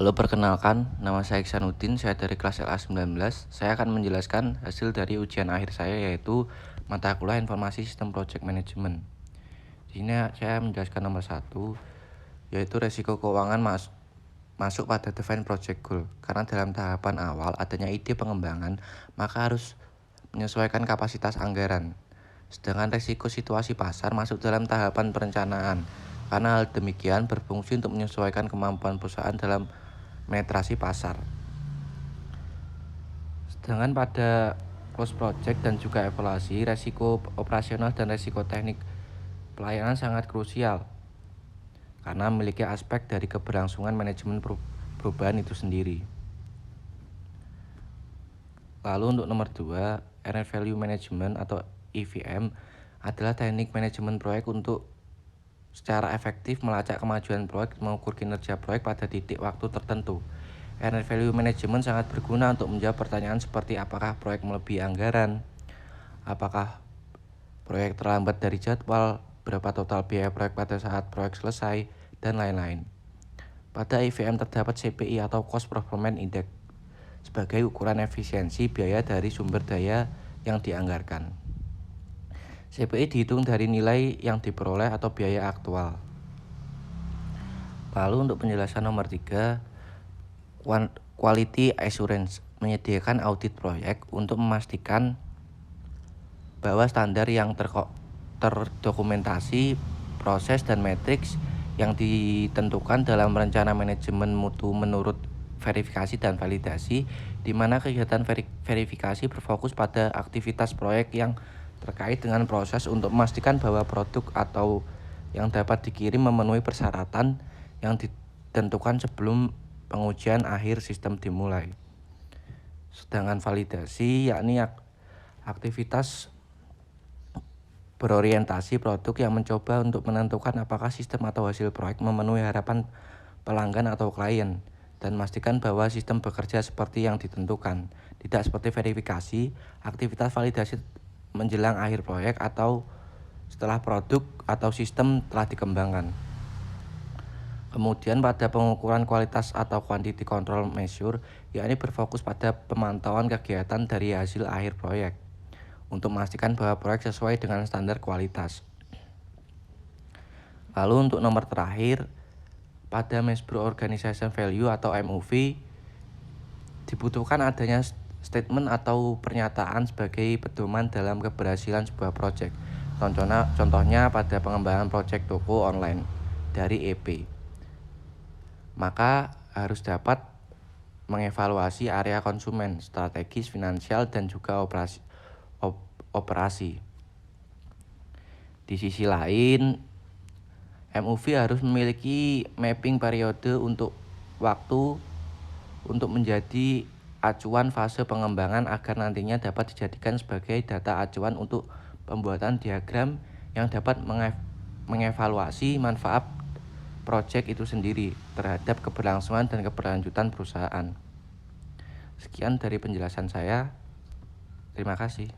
Halo, perkenalkan, nama saya Iksanuddin, saya dari kelas LA19. Saya akan menjelaskan hasil dari ujian akhir saya, yaitu mata kuliah Informasi Sistem Project Management. Di sini saya menjelaskan nomor 1, yaitu resiko keuangan masuk pada Define Project Goal. Karena dalam tahapan awal adanya ide pengembangan, maka harus menyesuaikan kapasitas anggaran. Sedangkan resiko situasi pasar masuk dalam tahapan perencanaan, karena hal demikian berfungsi untuk menyesuaikan kemampuan perusahaan dalam penetrasi pasar. Sedangkan pada close project dan juga evaluasi, resiko operasional dan resiko teknik pelayanan sangat krusial karena memiliki aspek dari keberlangsungan manajemen perubahan itu sendiri. Lalu untuk nomor 2, Earned Value Management atau EVM adalah teknik manajemen proyek untuk secara efektif melacak kemajuan proyek, mengukur kinerja proyek pada titik waktu tertentu. Earned Value Management sangat berguna untuk menjawab pertanyaan seperti apakah proyek melebihi anggaran, apakah proyek terlambat dari jadwal, berapa total biaya proyek pada saat proyek selesai, dan lain-lain. Pada EVM terdapat CPI atau Cost Performance Index sebagai ukuran efisiensi biaya dari sumber daya yang dianggarkan. CPI dihitung dari nilai yang diperoleh atau biaya aktual. Lalu untuk penjelasan nomor 3, Quality Assurance menyediakan audit proyek untuk memastikan bahwa standar yang terdokumentasi, proses dan matriks yang ditentukan dalam rencana manajemen mutu menurut verifikasi dan validasi, di mana kegiatan verifikasi berfokus pada aktivitas proyek yang terkait dengan proses untuk memastikan bahwa produk atau yang dapat dikirim memenuhi persyaratan yang ditentukan sebelum pengujian akhir sistem dimulai. Sedangkan validasi yakni aktivitas berorientasi produk yang mencoba untuk menentukan apakah sistem atau hasil proyek memenuhi harapan pelanggan atau klien dan memastikan bahwa sistem bekerja seperti yang ditentukan. Tidak seperti verifikasi, aktivitas validasi menjelang akhir proyek atau setelah produk atau sistem telah dikembangkan. Kemudian pada pengukuran kualitas atau quantity control measure, yakni berfokus pada pemantauan kegiatan dari hasil akhir proyek untuk memastikan bahwa proyek sesuai dengan standar kualitas. Lalu untuk nomor terakhir, pada Measure Organization Value atau MOV, dibutuhkan adanya statement atau pernyataan sebagai pedoman dalam keberhasilan sebuah proyek. Contohnya pada pengembangan proyek toko online dari EP. Maka harus dapat mengevaluasi area konsumen, strategis, finansial, dan juga operasi. Di sisi lain, MOV harus memiliki mapping periode untuk waktu untuk menjadi acuan fase pengembangan agar nantinya dapat dijadikan sebagai data acuan untuk pembuatan diagram yang dapat mengevaluasi manfaat proyek itu sendiri terhadap keberlangsungan dan keberlanjutan perusahaan. Sekian dari penjelasan saya. Terima kasih.